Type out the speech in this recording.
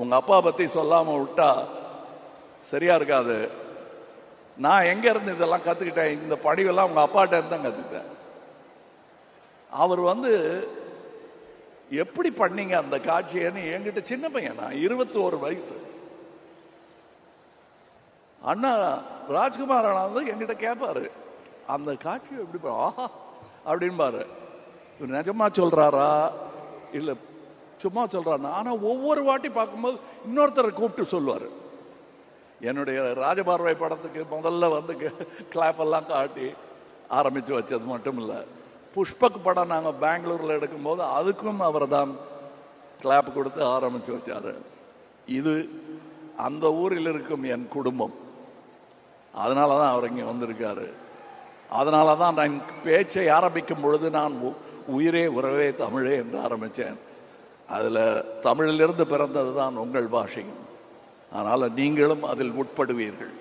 உங்கள் அப்பா பற்றி சொல்லாமல் விட்டா சரியா இருக்காது. நான் எங்கேருந்து இதெல்லாம் கற்றுக்கிட்டேன், இந்த படிவெல்லாம் உங்கள் அப்பாட்ட இருந்து தான் கற்றுக்கிட்டேன். அவர் எப்படி பண்ணீங்க அந்த காட்சியன்னு என்கிட்ட, சின்ன பையன் நான், 21 வயசு, அண்ணா ராஜ்குமார் அண்ணா என்கிட்ட கேட்பாரு, அந்த காட்சியை எப்படி ஆஹா அப்படின்பாரு. இவர் நிஜமா சொல்றாரா இல்லை சும்மா சொல்றாரு? ஆனால் ஒவ்வொரு வாட்டி பார்க்கும்போது இன்னொருத்தரை கூப்பிட்டு சொல்லுவார். என்னுடைய ராஜபார்வை படத்துக்கு முதல்ல கிளாப் எல்லாம் காட்டி ஆரம்பித்து வச்சது மட்டும் இல்லை, புஷ்பக் படம் நாங்கள் பெங்களூரில் எடுக்கும்போது அதுக்கும் அவர் தான் கிளாப் கொடுத்து ஆரம்பித்து வச்சார். இது அந்த ஊரில் இருக்கும் என் குடும்பம், அதனால தான் அவர் இங்கே வந்திருக்காரு. அதனால தான் நான் பேச்சை ஆரம்பிக்கும் பொழுது நான் உயிரே உறவே தமிழே என்று ஆரம்பித்தேன். அதில் தமிழிலிருந்து பிறந்தது தான் உங்கள் பாஷையும். அதனால் நீங்களும் அதில் உட்படுவீர்கள்.